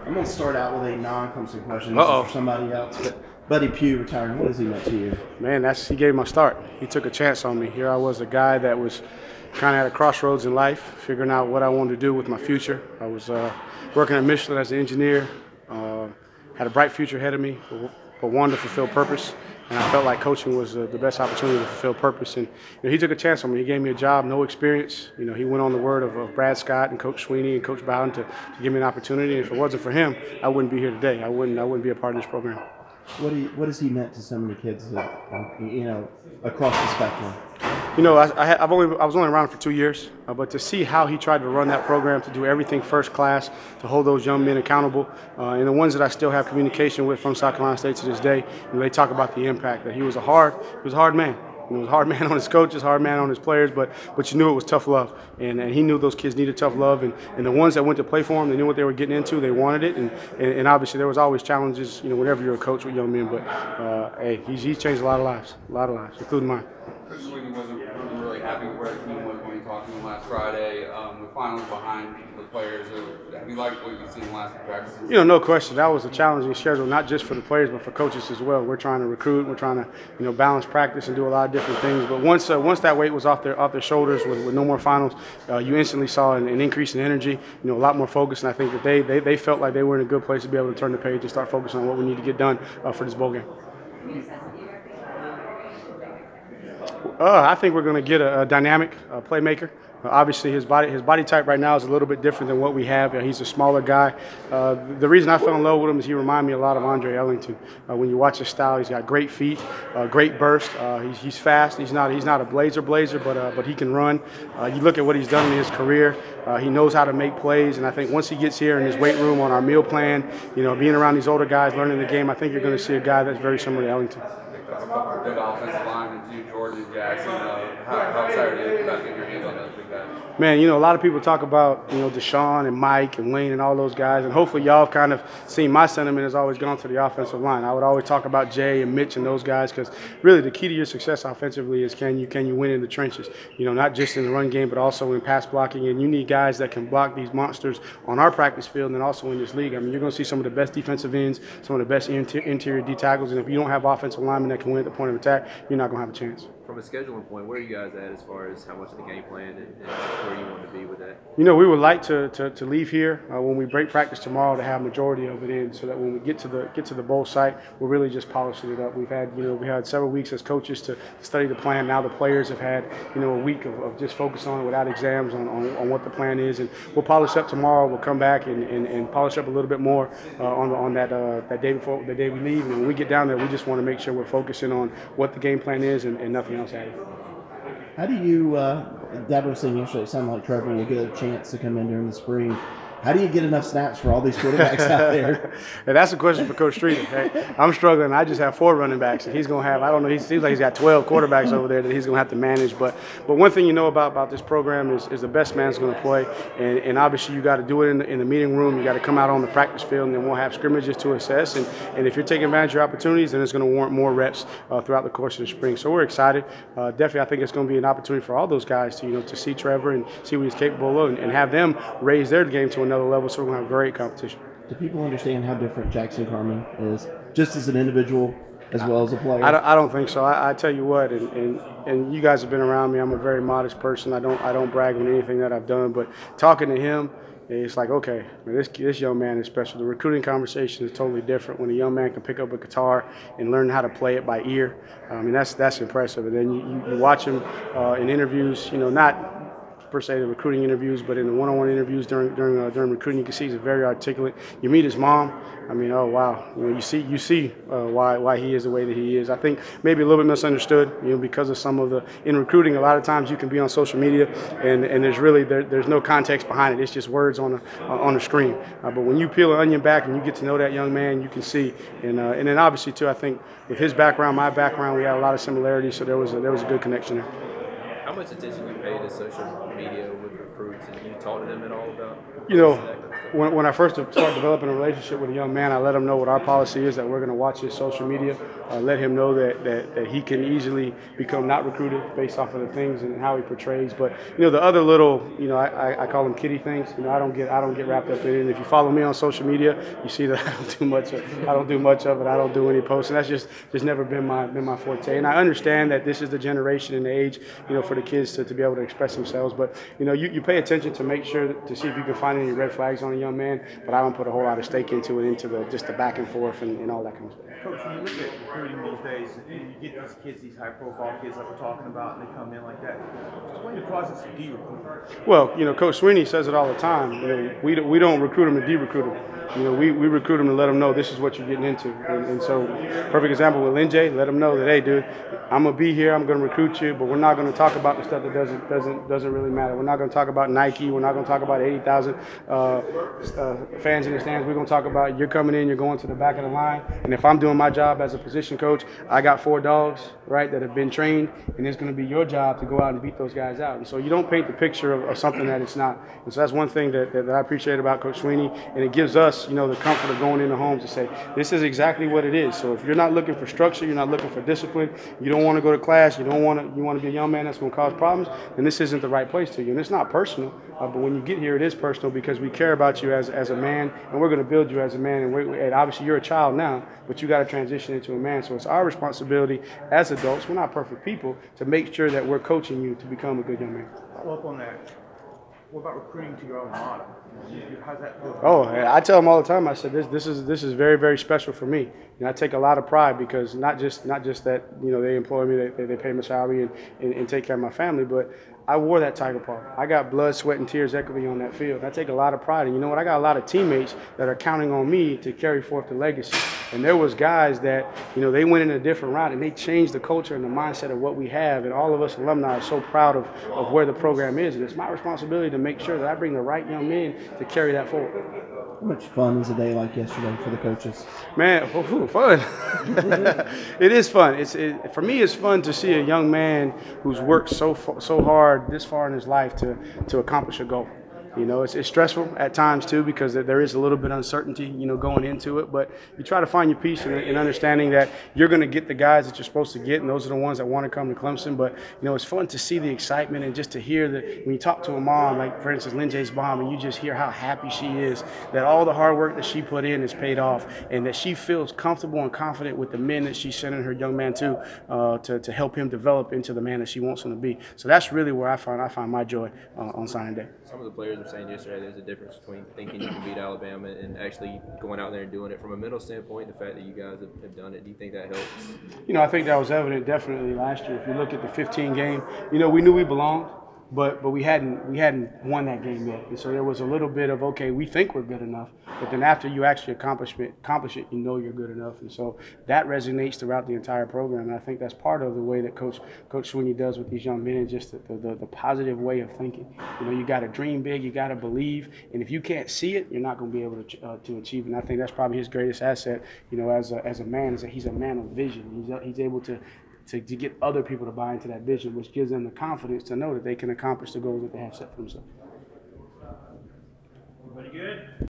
I'm going to start out with a non-Clemson question. This Uh-oh. is for somebody else. But Buddy Pugh retiring, what has he meant to you? Man, he gave my start. He took a chance on me. Here I was, a guy that was kind of at a crossroads in life, figuring out what I wanted to do with my future. I was working at Michelin as an engineer, had a bright future ahead of me, but wanted to fulfill purpose. And I felt like coaching was the best opportunity to fulfill purpose. And he took a chance on me. He gave me a job, no experience. He went on the word of Brad Scott and Coach Sweeney and Coach Bowden to give me an opportunity. And if it wasn't for him, I wouldn't be here today. I wouldn't be a part of this program. What has he meant to so many kids, across the spectrum? I was only around for 2 years, but to see how he tried to run that program, to do everything first class, to hold those young men accountable, and the ones that I still have communication with from South Carolina State to this day, they talk about the impact that he was a hard man. He was a hard man on his coaches, hard man on his players, but you knew it was tough love, and he knew those kids needed tough love, and the ones that went to play for him, they knew what they were getting into, they wanted it, and obviously there was always challenges, whenever you're a coach with young men, but hey, he's changed a lot of lives, including mine. Coach Sweeney wasn't really happy with where the team was when he talked to him last Friday. With finals behind the players, have you liked what you've seen in the last few practices? No question. That was a challenging schedule, not just for the players, but for coaches as well. We're trying to recruit. We're trying to, balance practice and do a lot of different things. But once that weight was off their shoulders with no more finals, you instantly saw an increase in energy. A lot more focus, and I think that they felt like they were in a good place to be able to turn the page and start focusing on what we need to get done for this bowl game. I think we're going to get a dynamic playmaker. Obviously, his body type right now is a little bit different than what we have. He's a smaller guy. The reason I fell in love with him is he reminded me a lot of Andre Ellington. When you watch his style, he's got great feet, great burst. He's fast. He's not a blazer, but he can run. You look at what he's done in his career. He knows how to make plays, and I think once he gets here in his weight room on our meal plan, being around these older guys, learning the game, I think you're going to see a guy that's very similar to Ellington. Good offensive line with you, Jordan and Jackson. How excited are you about getting your hands on those big guys? Man, a lot of people talk about, Deshaun and Mike and Wayne and all those guys, and hopefully y'all have kind of seen my sentiment has always gone to the offensive line. I would always talk about Jay and Mitch and those guys because really the key to your success offensively is can you win in the trenches, not just in the run game but also in pass blocking, and you need guys that can block these monsters on our practice field and also in this league. I mean, you're going to see some of the best defensive ends, some of the best interior D tackles, and if you don't have offensive linemen that can win at the point of attack, you're not going to have a chance. From a scheduling point, where are you guys at as far as how much of the game plan and where you want to be with that? We would like to leave here when we break practice tomorrow to have majority of it in, so that when we get to the bowl site, we're really just polishing it up. We had several weeks as coaches to study the plan. Now the players have had a week of just focus on it without exams on what the plan is, and we'll polish up tomorrow. We'll come back and polish up a little bit more on that day before the day we leave. And when we get down there, we just want to make sure we're focusing on what the game plan is and nothing else added. How do you, Dad was saying yesterday, it sounded like Trevor will get a chance to come in during the spring. How do you get enough snaps for all these quarterbacks out there? And that's a question for Coach Streeter. Hey, I'm struggling. I just have 4 running backs, and he's going to have, I don't know, he seems like he's got 12 quarterbacks over there that he's going to have to manage. But one thing about this program is the best man's going to play. And obviously you got to do it in the meeting room. You got to come out on the practice field, and then we'll have scrimmages to assess. And if you're taking advantage of your opportunities, then it's going to warrant more reps throughout the course of the spring. So we're excited. Definitely, I think it's going to be an opportunity for all those guys to see Trevor and see what he's capable of and have them raise their game to another level, so we're going to have great competition. Do people understand how different Jackson Carman is, just as an individual as well as a player? I don't think so. I tell you what, and you guys have been around me. I'm a very modest person. I don't brag on anything that I've done, but talking to him, it's like, okay, man, this young man is special. The recruiting conversation is totally different when a young man can pick up a guitar and learn how to play it by ear. I mean, that's impressive. And then you watch him in interviews, not per se the recruiting interviews, but in the one-on-one interviews during recruiting, you can see he's very articulate. You meet his mom. I mean, oh wow, you see why he is the way that he is. I think maybe a little bit misunderstood, because of some of in recruiting. A lot of times you can be on social media and there's no context behind it. It's just words on a screen. But when you peel an onion back and you get to know that young man, you can see. And then obviously too, I think with his background, my background, we had a lot of similarities. So there was a good connection there. How much attention you pay to social media with recruits, and you talk to them at all about? when I first start developing a relationship with a young man, I let him know what our policy is, that we're going to watch his social media, let him know that he can easily become not recruited based off of the things and how he portrays. But the other little, I call them kiddie things. I don't get wrapped up in it. And if you follow me on social media, you see that I don't do much of it. I don't do any posts, and that's just never been my forte. And I understand that this is the generation and the age, for the kids to be able to express themselves. But you pay attention to make sure to see if you can find any red flags on a young man. But I don't put a whole lot of stake into it, just the back and forth and all that kind of stuff. Coach, when you look at recruiting these days, and you get these kids, these high-profile kids like we're talking about, and they come in like that, explain the process of de-recruiting. Well, Coach Sweeney says it all the time. We don't recruit them to de-recruit them. We recruit them to let them know this is what you're getting into. And so, perfect example with Linjay, let them know that, hey, dude, I'm gonna be here. I'm gonna recruit you, but we're not gonna talk about the stuff that doesn't really matter. We're not gonna talk about Nike. We're not gonna talk about 80,000 fans in the stands. We're gonna talk about you're coming in, you're going to the back of the line, and if I'm doing my job as a position coach, I got 4 dogs, right, that have been trained, and it's gonna be your job to go out and beat those guys out. And so you don't paint the picture of something that it's not. And so that's one thing that I appreciate about Coach Sweeney, and it gives us, the comfort of going into homes to say, this is exactly what it is. So if you're not looking for structure, you're not looking for discipline, you don't want to go to class, you want to be a young man that's going to cause problems, then this isn't the right place to you. And it's not personal, but when you get here, it is personal because we care about you as a man, and we're going to build you as a man. And obviously you're a child now, but you got to transition into a man. So it's our responsibility as adults, we're not perfect people, to make sure that we're coaching you to become a good young man. Follow up on that. What about recruiting to your alma mater? How's that feel? Oh, I tell them all the time. I said this is very, very special for me. I take a lot of pride because not just that they employ me, they pay my salary and take care of my family, but I wore that Tiger paw. I got blood, sweat, and tears equity on that field. I take a lot of pride. And you know what? I got a lot of teammates that are counting on me to carry forth the legacy. And there was guys that, they went in a different route and they changed the culture and the mindset of what we have. And all of us alumni are so proud of where the program is. And it's my responsibility to make sure that I bring the right young men to carry that forward. How much fun was a day like yesterday for the coaches? Man, fun. It is fun. For me, it's fun to see a young man who's worked so hard this far in his life to accomplish a goal. It's stressful at times too because there is a little bit of uncertainty, going into it. But you try to find your peace in understanding that you're going to get the guys that you're supposed to get, and those are the ones that want to come to Clemson. But it's fun to see the excitement and just to hear that when you talk to a mom, like for instance Linjay's mom, and you just hear how happy she is that all the hard work that she put in is paid off, and that she feels comfortable and confident with the men that she's sending her young man to help him develop into the man that she wants him to be. So that's really where I find my joy on signing day. Some of the players were saying yesterday there's a difference between thinking you can beat Alabama and actually going out there and doing it. From a mental standpoint, the fact that you guys have done it, do you think that helps? I think that was evident definitely last year. If you look at the 15 game, we knew we belonged. But we hadn't won that game yet, and so there was a little bit of okay, we think we're good enough, but then after you actually accomplish it, you're good enough, and so that resonates throughout the entire program. And I think that's part of the way that Coach Sweeney does with these young men, is just the positive way of thinking. You got to dream big, you got to believe, and if you can't see it, you're not going to be able to achieve it. And I think that's probably his greatest asset, as a man, is that he's a man of vision. He's able to get other people to buy into that vision, which gives them the confidence to know that they can accomplish the goals that they have set for themselves. Everybody good?